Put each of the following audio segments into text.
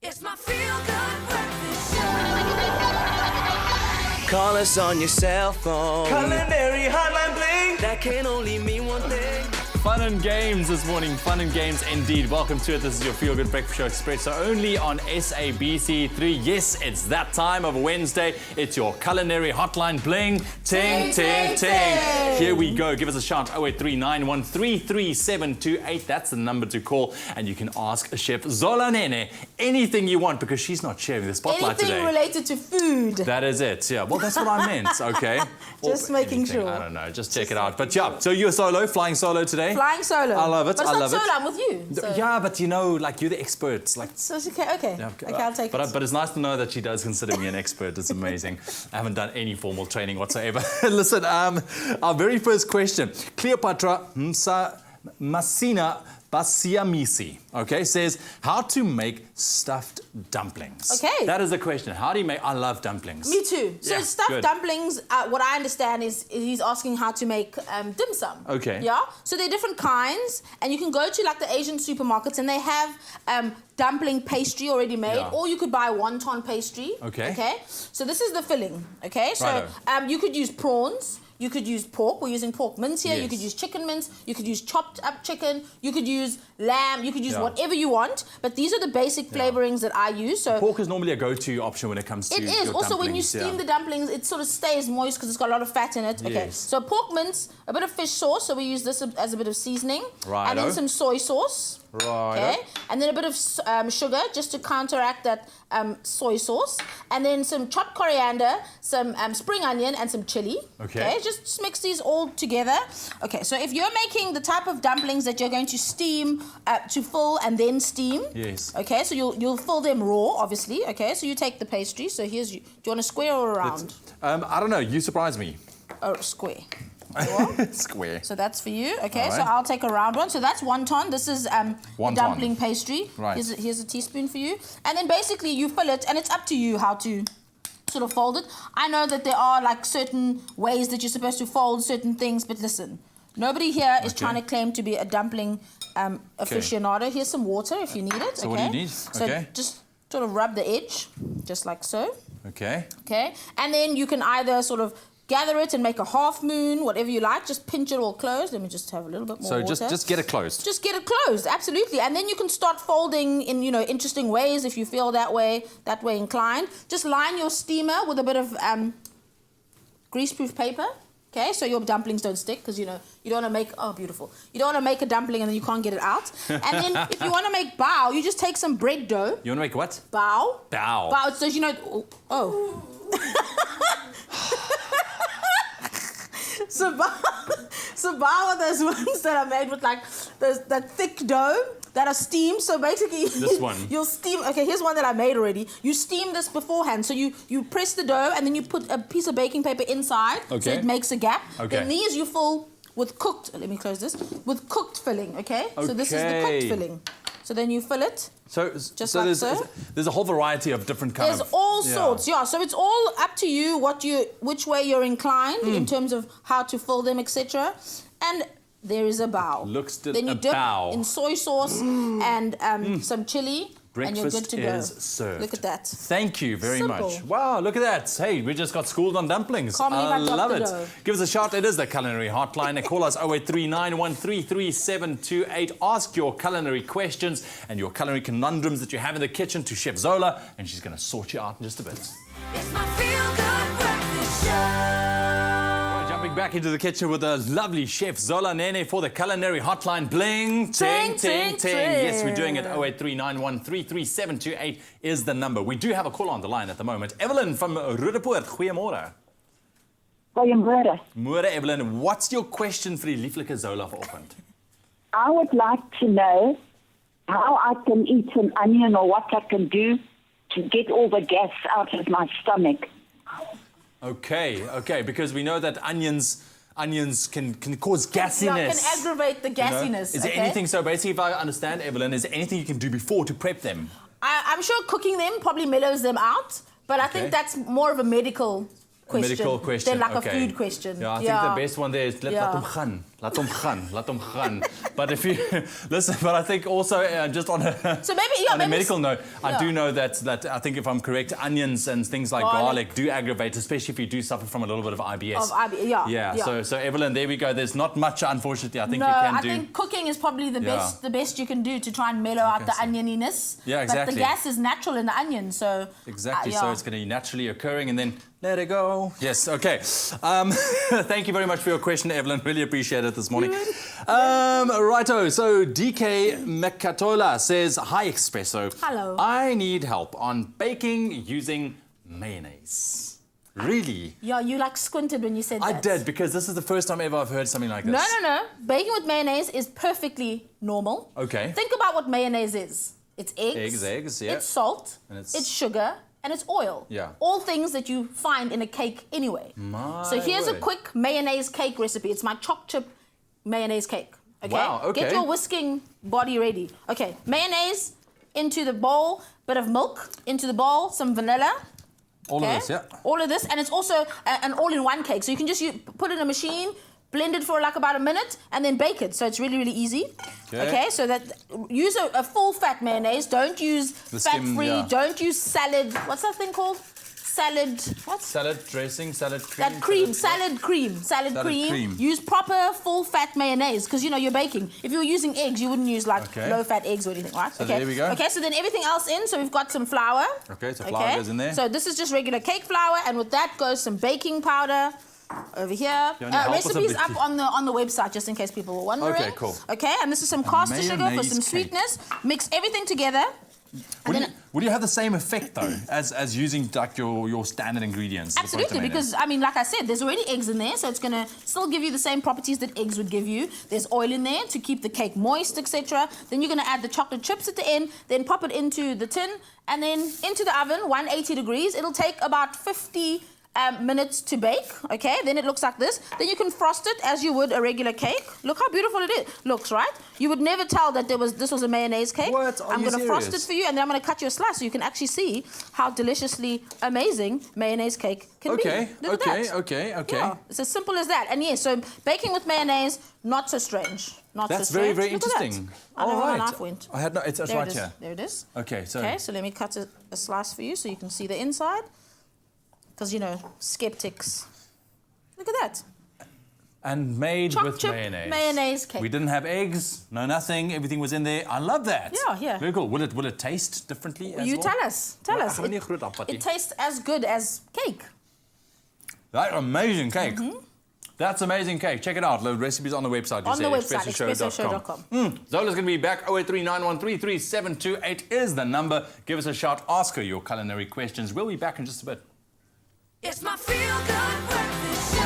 It's my feel-good breakfast show. Call us on your cell phone. Culinary Hotline bling. That can only mean one thing. Fun and games this morning. Fun and games indeed. Welcome to it. This is your Feel Good Breakfast Show Expresso only on SABC3. Yes, it's that time of Wednesday. It's your Culinary Hotline bling. Ting, ting, ting. Here we go. Give us a shout. 0839133728. That's the number to call. And you can ask Chef Zola Nene anything you want because she's not sharing the spotlight Anything today. related to food. That is it. Yeah. Well, that's what I meant. Okay. Just Or making anything, sure. I don't know. Just check it out. But yeah. So you're solo, flying solo today. Flying solo. I love it. But it's I not love it. solo, I'm with you. So. Yeah, but you know, like you're the experts. Like, So it's okay. Okay, yeah, I'll take it. But it's nice to know that she does consider me an expert. It's amazing. I haven't done any formal training whatsoever. Listen, our very first question. Cleopatra Masina Basiamisi, okay, says how to make stuffed dumplings. Okay. That is the question. How do you make? I love dumplings. Me too. So Yeah, stuffed good. dumplings, what I understand is he's asking how to make dim sum. Okay. Yeah? So there are different kinds, and you can go to like the Asian supermarkets and they have dumpling pastry already made, Yeah. or you could buy wonton pastry. Okay. Okay. So this is the filling, okay? So Righto. you could use prawns. You could use pork. We're using pork mince here. You Yes. could use chicken mince. You could use chopped up chicken. You could use lamb. You could use Yeah. whatever you want. But these are the basic flavorings that I use. So Pork is normally a go-to option when it comes to it is. your Also, when you dumplings, steam yeah. the dumplings, it sort of stays moist because it's got a lot of fat in it. Okay. Yes. So pork mince, a bit of fish sauce. So we use this as a bit of seasoning. Righto. And then some soy sauce. Right. Okay. And then a bit of sugar just to counteract that soy sauce. And then some chopped coriander, some spring onion, and some chili. Okay. Just mix these all together. Okay. So if you're making the type of dumplings that you're going to steam to fill and then steam. Yes. Okay. So you'll fill them raw, obviously. Okay. So you take the pastry. So here's do you want a square or a round? I don't know. You surprise me. Oh, square. Square. So that's for you. Okay, All so right. I'll take a round one. So that's wonton. This is Wonton. dumpling pastry. Right. Here's a teaspoon for you. And then basically you fill it, and it's up to you how to sort of fold it. I know that there are like certain ways that you're supposed to fold certain things, but listen, nobody here is Okay. trying to claim to be a dumpling aficionado. Here's some water if you need it. So okay? what do you need? So Okay. just sort of rub the edge, just like so. Okay. Okay, and then you can either sort of gather it and make a half moon, whatever you like. Just pinch it all closed. Let me just have a little bit more So water. just get it closed. Just get it closed, absolutely. And then you can start folding in, interesting ways if you feel that way inclined. Just line your steamer with a bit of greaseproof paper. Okay, so your dumplings don't stick because you don't want to make, oh beautiful. You don't want to make a dumpling and then you can't get it out. And then if you want to make bao, you just take some bread dough. You want to make what? Bao. Bao. Bao, so oh. So bao are those ones that are made with like that thick dough that are steamed. So basically, This one. you'll steam. Okay, here's one that I made already. You steam this beforehand. So you press the dough and then you put a piece of baking paper inside. So Okay. it makes a gap. Okay. Then these you fill with cooked. Let me close this. With cooked filling. Okay. So this is the cooked Okay. filling. So then you fill it. So like there's a whole variety of different kinds There's all sorts, yeah. So it's all up to you which way you're inclined in terms of how to fill them, etc. And there is a bao. Then you dip bao. in soy sauce and some chili, and you're good Breakfast to go. is served. Look at that. Thank you very Simple. much. Wow, look at that. Hey, we just got schooled on dumplings. Can't believe I dropped love the it. dough. Give us a shout. It is the Culinary Hotline. Call us 0839133728. Ask your culinary questions and your culinary conundrums that you have in the kitchen to Chef Zola, and she's going to sort you out in just a bit. It's my feel-good breakfast show. Jumping back into the kitchen with the lovely Chef Zola Nene for the Culinary Hotline. Bling, ting, ting, ting. Yes, we're doing it. 0839133728 is the number. We do have a call on the line at the moment. Evelyn from Roodepoort. Goeiemôre. Goeiemôre. Môre Evelyn, what's your question vir die lieflike Zola vanoggend? I would like to know how I can eat an onion or what I can do to get all the gas out of my stomach. Okay, because we know that onions can cause gassiness. Yeah, can aggravate the gassiness. Is there okay? anything, so basically if I understand Evelyn, is there anything you can do before to prep them? I'm sure cooking them probably mellows them out, but I think that's more of a medical question, Medical question. than like okay. a food question. Yeah, I think the best one there is let hom gaan. Laat hom gaan. But if you listen, but I think also just on a, So maybe, on a maybe medical note, I yeah. do know that I think if I'm correct, onions and things like garlic do aggravate, especially if you do suffer from a little bit of IBS. Yeah. So Evelyn, there we go. There's not much, unfortunately. I think No, you can I do. think cooking is probably the best you can do to try and mellow out the onioniness. Yeah, But exactly. the gas is natural in the onion, so Exactly. yeah. So it's going to be naturally occurring, and then let it go. Yes. Okay. Thank you very much for your question, Evelyn. Really appreciate it this morning. Righto. So DK Mekatola says, "Hi Expresso. Hello. I need help on baking using mayonnaise." Really? Yeah, you like squinted when you said I that. did, because this is the first time ever I've heard something like this. No. Baking with mayonnaise is perfectly normal. Okay. Think about what mayonnaise is. It's eggs. Eggs, yeah. It's salt. And it's- It's sugar. And it's oil. Yeah. All things that you find in a cake anyway. So here's a word. quick mayonnaise cake recipe. It's my choc chip mayonnaise cake. Okay? Wow, okay. Get your whisking body ready. Okay, mayonnaise into the bowl, bit of milk into the bowl, some vanilla. All Okay? of this, yeah. All of this, and it's also an all-in-one cake. So you can just put it in a machine, blend it for like about a minute, and then bake it. So it's really, really easy. Okay, so that use a full-fat mayonnaise. Don't use The skim, fat-free. yeah. Don't use salad. What's that thing called? Salad. What? Salad dressing, salad cream. That cream, salad cream. cream. Use proper full-fat mayonnaise because you know you're baking. If you were using eggs, you wouldn't use like Okay. low-fat eggs or anything, right? So there we go. Okay, so then everything else in. So we've got some flour. Okay, so flour goes in there. So this is just regular cake flour, and with that goes some baking powder. Over here, Can you help us a recipes bit? up on the website just in case people were wondering. Okay, cool. Okay, and this is some caster sugar for mayonnaise some cake. sweetness. Mix everything together. Would you have the same effect though as using like your standard ingredients? as opposed to Absolutely, mayonnaise? because I mean, like I said, there's already eggs in there, so it's gonna still give you the same properties that eggs would give you. There's oil in there to keep the cake moist, etc. Then you're gonna add the chocolate chips at the end, then pop it into the tin, and then into the oven, 180 degrees. It'll take about 50 minutes to bake. Okay, then it looks like this. Then you can frost it as you would a regular cake. Look how beautiful it looks, right? You would never tell that this was a mayonnaise cake. What? Are I'm you gonna frost it serious? for you, and then I'm gonna cut you a slice so you can actually see how deliciously amazing mayonnaise cake can be. Look at that. Okay. Yeah, it's as simple as that. And yes, so baking with mayonnaise, not so strange. Not That's so strange. very Look at that. interesting. I don't know All where right. my knife went. I had no. It's There right it is. here. There it is. Okay, so Okay, so let me cut a slice for you so you can see the inside. Because, you know, skeptics. Look at that. and made Choc with chip mayonnaise cake. We didn't have eggs, no nothing. Everything was in there. I love that. Yeah. Very cool. Will it taste differently as You well? tell us. Tell Well, us. ek gaan nie groot afvat nie. It tastes as good as cake. That amazing cake. Mm-hmm. That's amazing cake. Check it out. The recipe's on the website. You On say, the website, expressoshow.com. expressoshow.com. Zola's going to be back. 0839133728 is the number. Give us a shout. Ask her your culinary questions. We'll be back in just a bit. It's my feel-good breakfast show.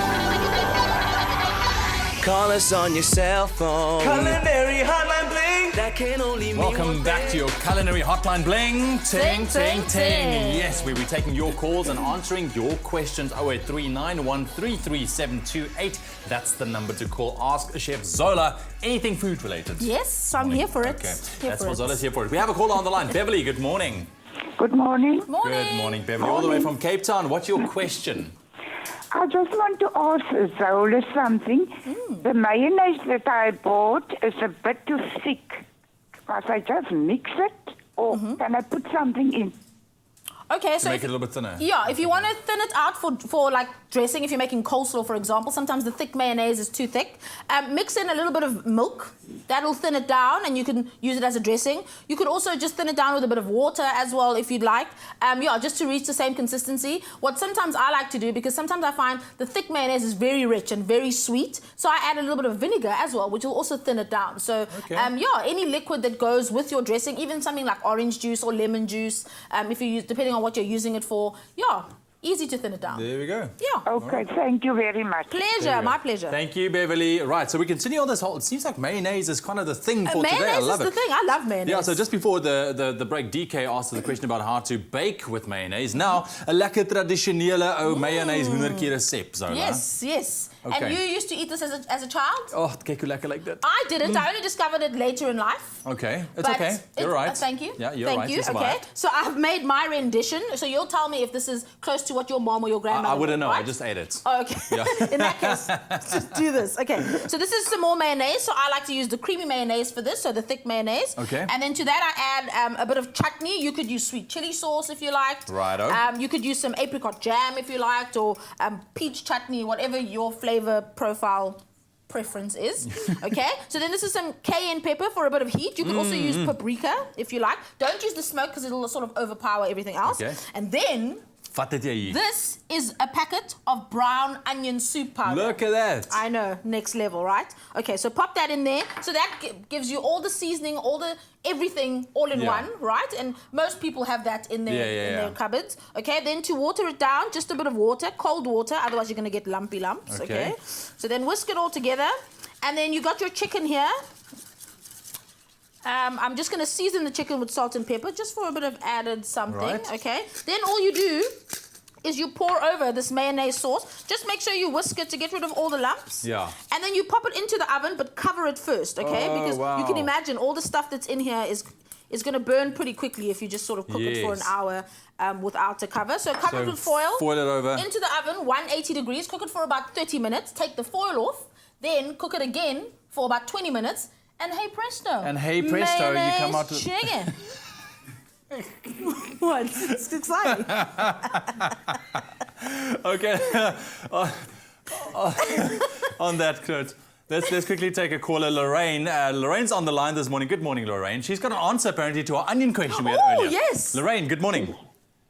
Call us on your cell phone. Culinary Hotline Bling. That can only mean Welcome one back to thing. your culinary hotline bling. Ting, ting, Ting, ting, ting. Yes, we'll be taking your calls and answering your questions. 0839133728. That's the number to call. Ask Chef Zola anything food related. Yes, I'm here for it. Okay, Here that's for what it. Zola's here for. We have a caller on the line. Beverly, good morning. Good morning. Morning. Good morning, Beverly. All the way from Cape Town. What's your question? I just want to ask Zola something. The mayonnaise that I bought is a bit too thick. Must I just mix it, or can I put something in? Okay, so Make if, it a little bit thinner. yeah, if you want to thin it out for like dressing, if you're making coleslaw, for example, sometimes the thick mayonnaise is too thick. Mix in a little bit of milk. That'll thin it down, and you can use it as a dressing. You could also just thin it down with a bit of water as well, if you'd like. Yeah, just to reach the same consistency. What sometimes I like to do, because sometimes I find the thick mayonnaise is very rich and very sweet, so I add a little bit of vinegar as well, which will also thin it down. So, yeah, any liquid that goes with your dressing, even something like orange juice or lemon juice, if you use, depending on what you're using it for, yeah, easy to thin it down. There we go. Yeah. Okay, thank you very much. Pleasure, my pleasure. Thank you, Beverly. Right, so we continue on this whole. It seems like mayonnaise is kind of the thing for today. I Mayonnaise love is it. the thing. I love mayonnaise. Yeah, so just before the break, DK asked the question about how to bake with mayonnaise. Now, 'n lekker tradisionele ou mayonnaise hoendertjie resep, Zola. Yes. Okay. And you used to eat this as a child? Oh, kyk hoe lekker like that. I didn't. I only discovered it later in life. Okay, it's But okay. You're right. Thank you. Yeah, you're Thank right. you. It's Okay. right. So I've made my rendition. So you'll tell me if this is close to to what your mom or your grandmother I wouldn't made, know. right? I just ate it. Oh, okay. In that case, just do this. Okay. So this is some more mayonnaise. So I like to use the creamy mayonnaise for this, so the thick mayonnaise. Okay. And then to that I add a bit of chutney. You could use sweet chili sauce if you liked. Righto. You could use some apricot jam if you liked, or peach chutney, whatever your flavor profile preference is. Okay. So then this is some cayenne pepper for a bit of heat. You can also use paprika if you like. Don't use the smoke because it'll sort of overpower everything else. Okay. And then Vat het jy hier? this is a packet of brown onion soup powder. Look at that. I know, next level, right? Okay, so pop that in there. So that gives you all the seasoning, everything all in one, right? And most people have that in their cupboards. Okay, then to water it down, just a bit of water, cold water, otherwise you're going to get lumpy lumps, okay? So then whisk it all together. And then you got your chicken here. I'm just going to season the chicken with salt and pepper just for a bit of added something, okay? Then all you do is you pour over this mayonnaise sauce. Just make sure you whisk it to get rid of all the lumps. Yeah. And then you pop it into the oven, but cover it first, okay? Because you can imagine all the stuff that's in here is going to burn pretty quickly if you just sort of cook it for an hour without a cover. So cover it with foil. Foil it over. Into the oven, 180 degrees. Cook it for about 30 minutes. Take the foil off. Then cook it again for about 20 minutes. And hey presto. And hey presto, you come out with chicken. What? It's exciting. Okay. On that note, let's quickly take a caller, Lorraine. Lorraine's on the line this morning. Good morning, Lorraine. She's got an answer apparently to our onion question we had earlier. Yes. Lorraine, good morning.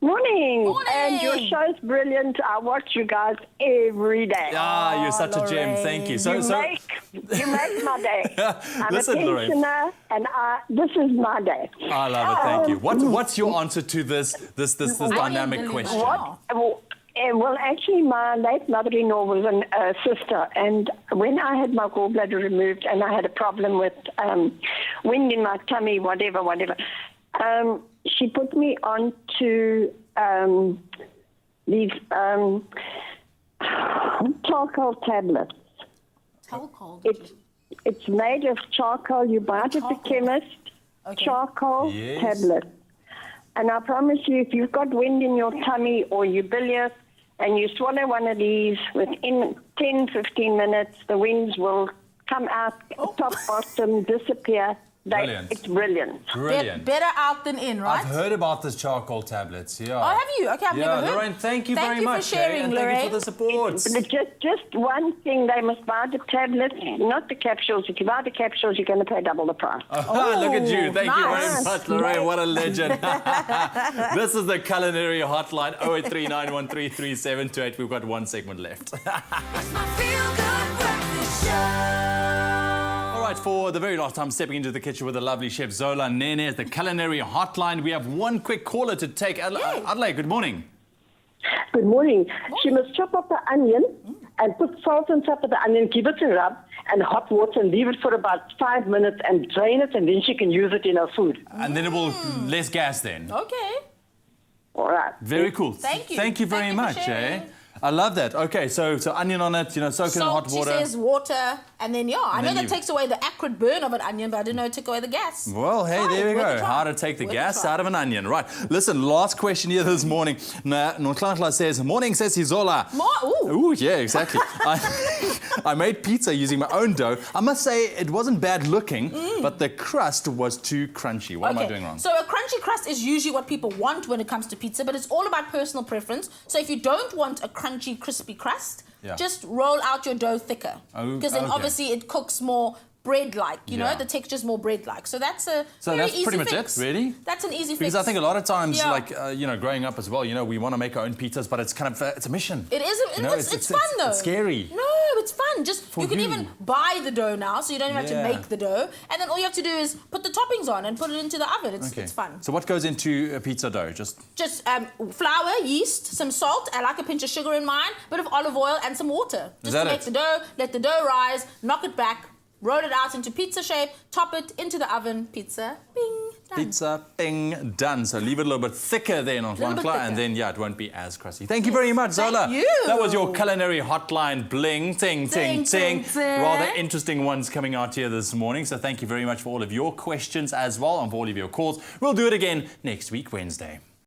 Morning. Morning. And your show's brilliant. I watch you guys every day. Ah, you're such a gem. Thank you. You make my day. I'm Listen, a Lorraine. pensioner, and this is my day. I love it. Thank you. What's your answer to this dynamic question? Well, actually, my late mother-in-law was a sister, and when I had my gallbladder removed and I had a problem with wind in my tummy, whatever, she put me on to these charcoal tablets. Charcoal? It's made of charcoal. You buy it at the chemist. Okay. Charcoal tablets. And I promise you, if you've got wind in your tummy or you're bilious and you swallow one of these, within 10, 15 minutes, the winds will come out, top, bottom, disappear. Brilliant. It's brilliant. Brilliant. Better out than in, right? I've heard about this charcoal tablets. Yeah. Oh, have you? Okay, I've never heard. Lorraine, thank you very Thank you much. for sharing, and Lorraine. thank you for the support. Just one thing, they must buy the tablets, not the capsules. If you buy the capsules, you're going to pay double the price. Look at you. Thank you very nice. much, Lorraine. What a legend. This is the Culinary Hotline, 0839133728. We've got one segment left. It's my feel-good breakfast show. All right, for the very last time stepping into the kitchen with the lovely chef Zola Nene, the Culinary Hotline. We have one quick caller to take. Adelaide, good morning. Good morning. She must chop up the onion and put salt on top of the onion, give it a rub, and hot water, and leave it for about 5 minutes and drain it, and then she can use it in her food. And then it will less gas then. Okay. All right. Very cool. Thank you. Thank you very Thank you for much, sharing. I love that. Okay, so onion on it, soak it in Salt, hot water. she says water, and then I know then that you- takes away the acrid burn of an onion, but I didn't know it took away the gas. Well, hey, there we Worth a go. try. How to take the Worth a gas try. out of an onion. Right. Listen, last question here this morning. Nonhlanhla says, morning, says Zola. Ooh, yeah, exactly. I made pizza using my own dough. I must say it wasn't bad looking, but the crust was too crunchy. What am I doing wrong? So a crunchy crust is usually what people want when it comes to pizza, but it's all about personal preference. So if you don't want a crunchy, crispy crust, just roll out your dough thicker. Because then obviously it cooks more bread-like, you know, the texture's more bread-like. So that's a very easy pretty much fix. it, really? That's an easy Because fix. I think a lot of times, Yeah. like, growing up as well, we want to make our own pizzas, but it's kind of, it's a mission. It is. It's fun though. It's scary. No, it's fun. You can even buy the dough now, so you don't even have to make the dough. And then all you have to do is put the toppings on and put it into the oven. It's fun. So what goes into a pizza dough? Just Flour, yeast, some salt. I like a pinch of sugar in mine. Bit of olive oil and some water. Just to make the dough. Let the dough rise. Knock it back. Roll it out into pizza shape. Top it into the oven. Pizza. Bing. Done. Pizza, bing, done. So leave it a little bit thicker then on one bit claw, and thicker. then it won't be as crusty. Thank you very much, Zola. Thank you. That was your Culinary Hotline bling, ting, ting, ting. Ting, ting. Rather interesting ones coming out here this morning. So thank you very much for all of your questions as well and for all of your calls. We'll do it again next week, Wednesday.